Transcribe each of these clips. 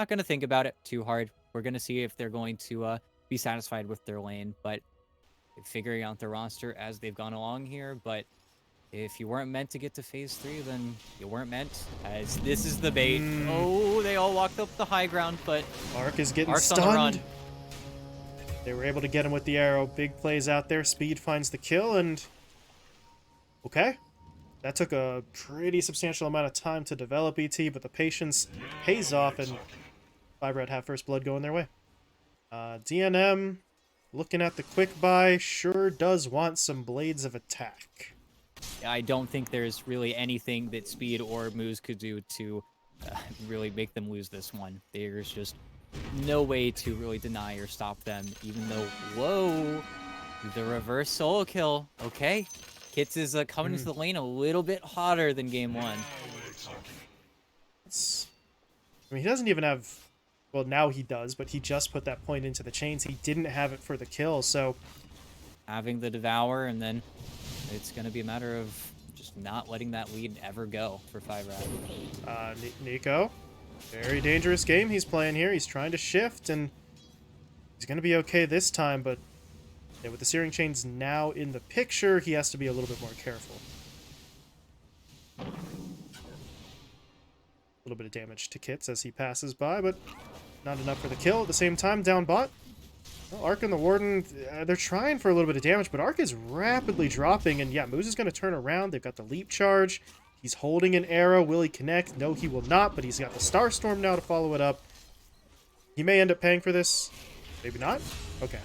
not going to think about it too hard. We're going to see if they're going to be satisfied with their lane, but figuring out the roster as they've gone along here. But if you weren't meant to get to phase 3, then you weren't meant, as this is the bait. Oh, they all walked up the high ground, but Arc is getting Arc's stunned. on the run. They were able to get him with the arrow. Big plays out there. Speed finds the kill, and okay. That took a pretty substantial amount of time to develop ET, but the patience pays off, and 5RAT have first blood going their way. DNM, looking at the quick buy, sure does want some blades of attack. I don't think there's really anything that Speed or Moose could do to really make them lose this one. There's just no way to really deny or stop them, even though, whoa, the reverse solo kill. Okay, Kits is coming into the lane a little bit hotter than game 1. I mean, he doesn't even have, well, now he does, but he just put that point into the chains. He didn't have it for the kill, so having the Devour, and then it's going to be a matter of just not letting that lead ever go for 5RAT. Nico, very dangerous game he's playing here. He's trying to shift, and he's going to be okay this time, but yeah, with the Searing Chains now in the picture, he has to be a little bit more careful. A little bit of damage to Kits as he passes by, but not enough for the kill. At the same time, down bot. Well, Arc and the Warden, they're trying for a little bit of damage, but Arc is rapidly dropping, and yeah, Moose is going to turn around. They've got the leap charge. He's holding an arrow. Will he connect? No, he will not, but he's got the Starstorm now to follow it up. He may end up paying for this. Maybe not. Okay.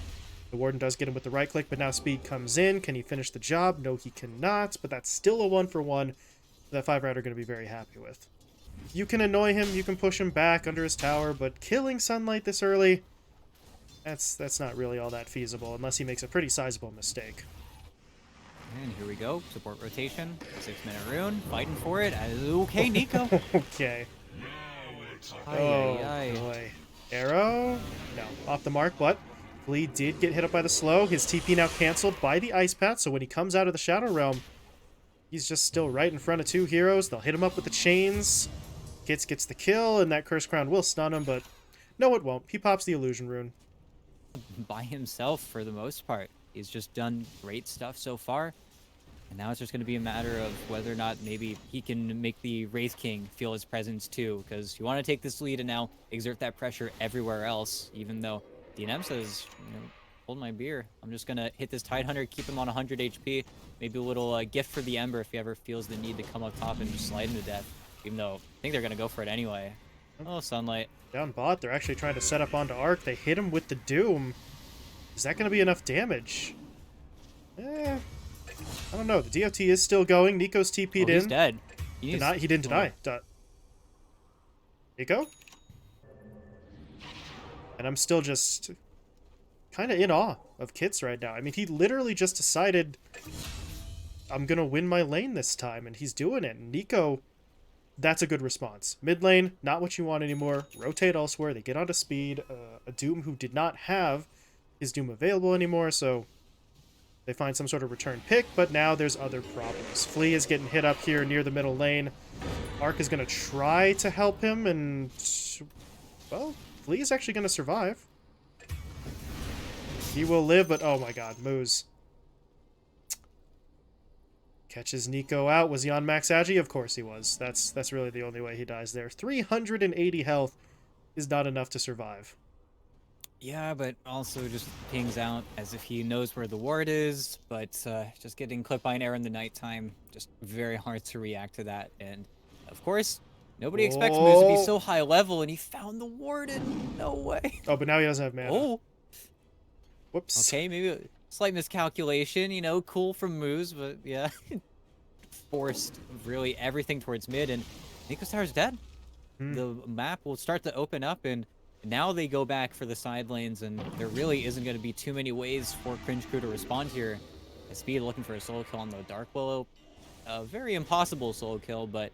The Warden does get him with the right click, but now Speed comes in. Can he finish the job? No, he cannot, but that's still a 1-for-1 that 5RAT are going to be very happy with. You can annoy him, you can push him back under his tower, but killing Sunlight this early, that's not really all that feasible, unless he makes a pretty sizable mistake. And here we go. Support rotation. 6-minute rune. Fighting for it. Okay, Nico. Okay. Boy. Arrow? No. Off the mark, but Flea did get hit up by the slow. His TP now canceled by the Ice Path, so when he comes out of the Shadow Realm, he's just still right in front of 2 heroes. They'll hit him up with the chains. Kits gets the kill, and that Curse Crown will stun him, but no, it won't. He pops the Illusion Rune. By himself for the most part. He's just done great stuff so far. And now it's just going to be a matter of whether or not maybe he can make the Wraith King feel his presence too. Because you want to take this lead and now exert that pressure everywhere else. Even though DNM says, you know, hold my beer. I'm just going to hit this Tide Hunter, keep him on 100 HP. Maybe a little gift for the Ember if he ever feels the need to come up top and just slide him to death. Even though I think they're going to go for it anyway. Oh, Sunlight. Down bot, they're actually trying to set up onto Arc. They hit him with the Doom. Is that going to be enough damage? I don't know. The DOT is still going. Nico's TP'd in. He's dead. He didn't deny. Nico? And I'm still just kind of in awe of Kits right now. I mean, he literally just decided, I'm going to win my lane this time, and he's doing it. Nico, that's a good response. Mid lane, not what you want anymore. Rotate elsewhere. They get onto Speed. A Doom who did not have his Doom available anymore, so they find some sort of return pick, but now there's other problems. Flea is getting hit up here near the middle lane. Arc is going to try to help him, and, well, Flea is actually going to survive. He will live, but oh my god, Moose catches Nico out. Was he on max agi? Of course he was. That's really the only way he dies there. 380 health is not enough to survive. Yeah, but also just pings out as if he knows where the ward is, but just getting clipped by an arrow in the nighttime, just very hard to react to that. And, of course, nobody expects Moose to be so high level, and he found the warden. No way. Oh, but now he doesn't have mana. Oh. Whoops. Okay, maybe a slight miscalculation, you know, cool from Moose, but yeah. Forced really everything towards mid, and Nico's Tower's dead. The map will start to open up, and now they go back for the side lanes, and there really isn't going to be too many ways for Cringe Crew to respond here. Speed looking for a solo kill on the Dark Willow. A very impossible solo kill, but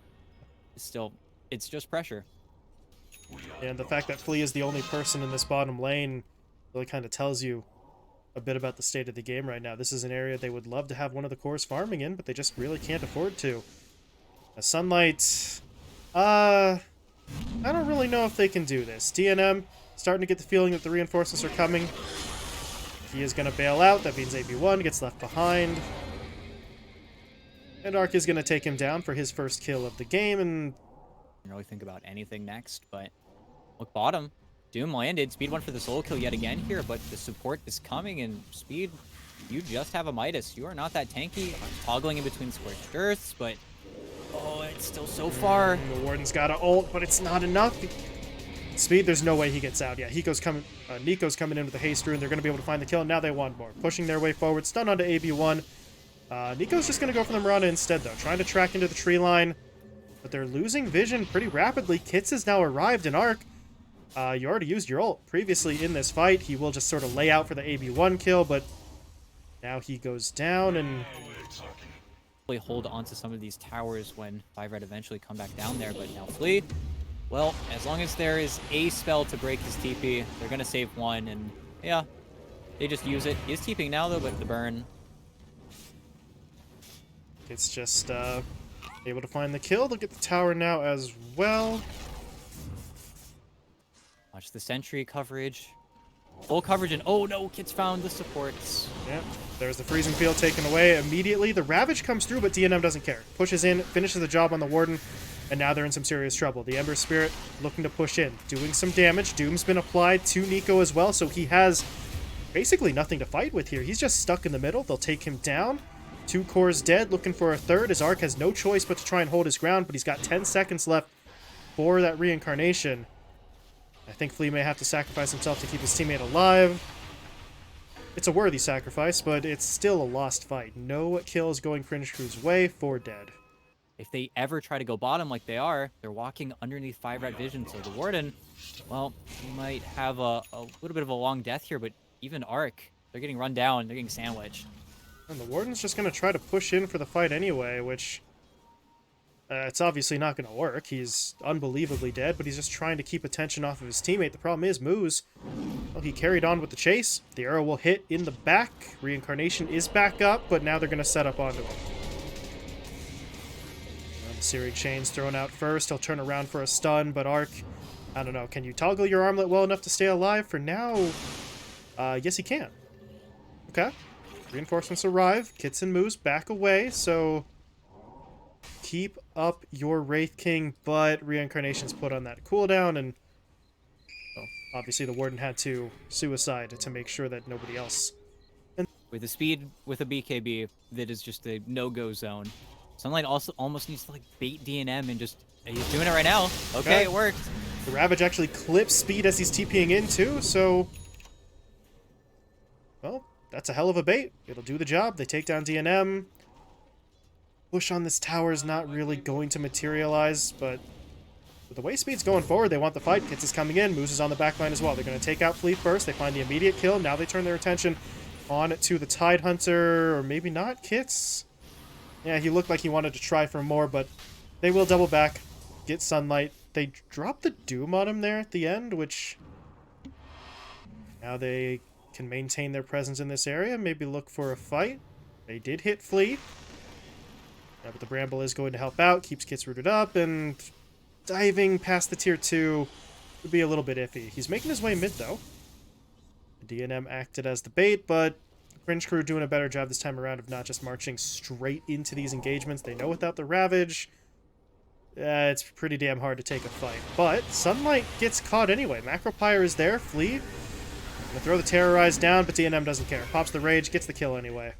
still, it's just pressure. And the fact that Flea is the only person in this bottom lane really kind of tells you a bit about the state of the game right now. This is an area they would love to have one of the cores farming in, but they just really can't afford to. Sunlight, I don't really know if they can do this. DNM starting to get the feeling that the reinforcements are coming. He is going to bail out. That means AB1 gets left behind. And Arc is going to take him down for his first kill of the game. And I don't really think about anything next, but look bottom. Doom landed. Speed went for the solo kill yet again here, but the support is coming, and Speed, you just have a Midas. You are not that tanky. Toggling in between scorched earths, but oh, it's still so far. The Warden's got to ult, but it's not enough. Speed, there's no way he gets out. Yeah, Nico's coming in with the haste rune. They're going to be able to find the kill. Now they want more. Pushing their way forward. Stun onto AB1. Nico's just going to go for the Mirana instead, though. Trying to track into the tree line. But they're losing vision pretty rapidly. Kits has now arrived in Arc. You already used your ult previously in this fight. He will just sort of lay out for the AB1 kill, but now he goes down and hold on to some of these towers when 5RAT eventually come back down there, but now Flea, well, as long as there is a spell to break his TP, they're going to save one, and yeah, they just use it. He is TPing now, though, but the burn. it's just able to find the kill. They'll get the tower now as well. Watch the sentry coverage. Full coverage, and oh no, Kit's found the supports. Yeah, there's the freezing field taken away immediately. The Ravage comes through, but DNM doesn't care. Pushes in, finishes the job on the Warden, and now they're in some serious trouble. The Ember Spirit looking to push in, doing some damage. Doom's been applied to Nico as well, so he has basically nothing to fight with here. He's just stuck in the middle. They'll take him down. 2 cores dead, looking for a third. His Arc has no choice but to try and hold his ground, but he's got 10 seconds left for that reincarnation. I think Flea may have to sacrifice himself to keep his teammate alive. It's a worthy sacrifice, but it's still a lost fight. No kills going Cringe Crew's way, 4 dead. If they ever try to go bottom like they are, they're walking underneath 5RAT vision, so the Warden, well, he might have a little bit of a long death here, but even Arc, they're getting run down, they're getting sandwiched. And the Warden's just going to try to push in for the fight anyway, which it's obviously not going to work. He's unbelievably dead, but he's just trying to keep attention off of his teammate. The problem is Moose, well, he carried on with the chase. The arrow will hit in the back. Reincarnation is back up, but now they're going to set up onto him. The Searing Chain's thrown out first. He'll turn around for a stun, but Arc, I don't know. Can you toggle your armlet well enough to stay alive? For now, yes he can. Okay. Reinforcements arrive. Kits and Moose back away, so keep up your Wraith King, but Reincarnation's put on that cooldown, and well, obviously the Warden had to suicide to make sure that nobody else. With the speed, with a BKB, that is just a no-go zone. Sunlight also almost needs to like bait DNM and just, he's doing it right now. Okay, it worked. The Ravage actually clips Speed as he's TPing in too, so well, that's a hell of a bait. It'll do the job. They take down DNM. Push on this tower is not really going to materialize, but with the way Speed's going forward, they want the fight. Kits is coming in. Moose is on the back line as well. They're going to take out Fleet first. They find the immediate kill. Now they turn their attention on to the Tide Hunter, or maybe not. Kits? Yeah, he looked like he wanted to try for more, but they will double back, get Sunlight. They drop the Doom on him there at the end, which now they can maintain their presence in this area, maybe look for a fight. They did hit Flea. Yeah, but the Bramble is going to help out, keeps Kits rooted up, and diving past the tier 2 would be a little bit iffy. He's making his way mid, though. The DNM acted as the bait, but the Cringe Crew doing a better job this time around of not just marching straight into these engagements. They know without the Ravage, it's pretty damn hard to take a fight. But Sunlight gets caught anyway. Macropyre is there, Flea. Gonna throw the Terrorize down, but DNM doesn't care. Pops the Rage, gets the kill anyway.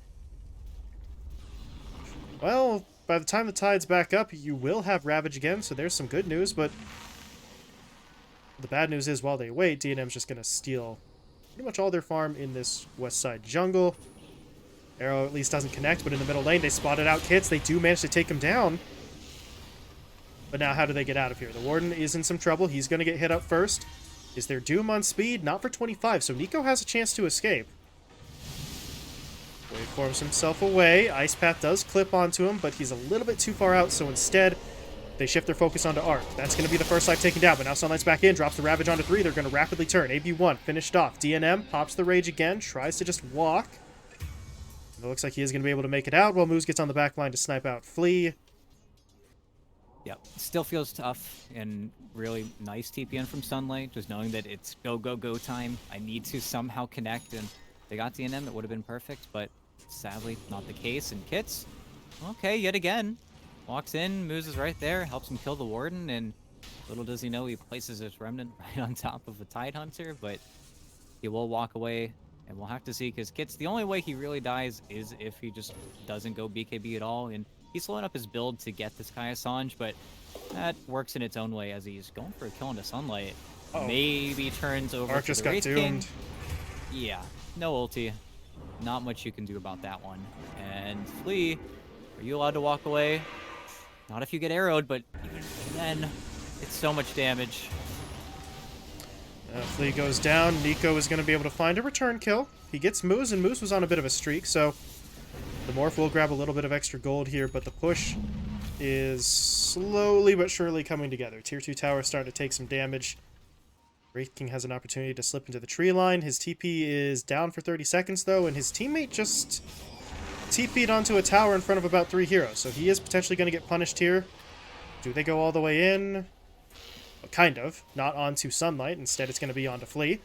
Well, by the time the Tide's back up, you will have Ravage again, so there's some good news, but the bad news is while they wait, DNM's just going to steal pretty much all their farm in this west side jungle. Arrow at least doesn't connect, but in the middle lane, they spotted out Kits. They do manage to take him down. But now how do they get out of here? The Warden is in some trouble. He's going to get hit up first. Is there Doom on speed? Not for 25, so Nico has a chance to escape. Waveforms himself away. Ice Path does clip onto him, but he's a little bit too far out, so instead they shift their focus onto Arc. That's going to be the first life taken down, but now Sunlight's back in, drops the Ravage onto 3. They're going to rapidly turn. AB1 finished off. DNM pops the Rage again, tries to just walk. It looks like he is going to be able to make it out while Moose gets on the back line to snipe out Flea. Yep. Still feels tough and really nice TPN from Sunlight, just knowing that it's go, go, go time. I need to somehow connect, and they got DNM. It would have been perfect, but sadly not the case. And Kits, okay, yet again, walks in, Moose is right there, helps him kill the Warden, and little does he know he places his Remnant right on top of a Tidehunter, but he will walk away, and we'll have to see, because Kits, the only way he really dies is if he just doesn't go BKB at all, and he's slowing up his build to get this Kai Assange, but that works in its own way as he's going for a kill into Sunlight. Uh-oh. Maybe turns over Arc to just the got Wraith doomed. King. Yeah, no ulti. Not much you can do about that one. And Flea, are you allowed to walk away? Not if you get arrowed, but even then, it's so much damage. Flea goes down. Nico is going to be able to find a return kill. He gets Moose, and Moose was on a bit of a streak, so the Morph will grab a little bit of extra gold here, but the push is slowly but surely coming together. Tier 2 tower starting to take some damage. Wraith King has an opportunity to slip into the tree line. His TP is down for 30 seconds, though, and his teammate just TP'd onto a tower in front of about 3 heroes, so he is potentially going to get punished here. Do they go all the way in? Well, kind of. Not onto Sunlight. Instead, it's going to be onto Flea.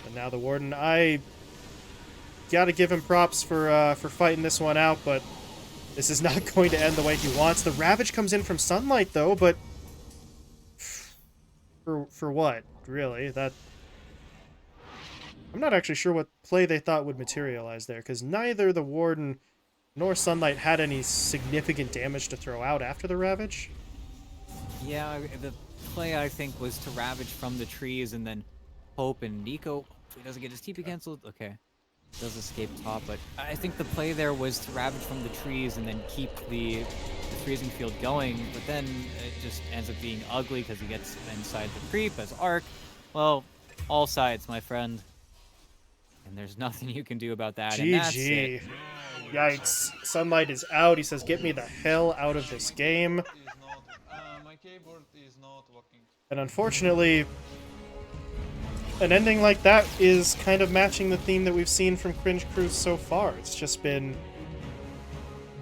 And now the Warden, I gotta give him props for fighting this one out, but this is not going to end the way he wants. The Ravage comes in from Sunlight, though, but for what, really? That I'm not actually sure what play they thought would materialize there, because neither the Warden nor Sunlight had any significant damage to throw out after the Ravage. Yeah, the play, I think, was to Ravage from the trees and then hope, and Nico, if he doesn't get his TP canceled, okay, does escape top, but I think the play there was to Ravage from the trees and then keep the freezing field going, but then it just ends up being ugly because he gets inside the creep as Arc. Well, all sides, my friend. And there's nothing you can do about that. And that's it. GG. Yikes. Sunlight is out. He says, get me the hell out of this game. My keyboard is not working. And unfortunately, an ending like that is kind of matching the theme that we've seen from Cringe Crews so far. It's just been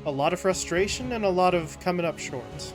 a lot of frustration and a lot of coming up short.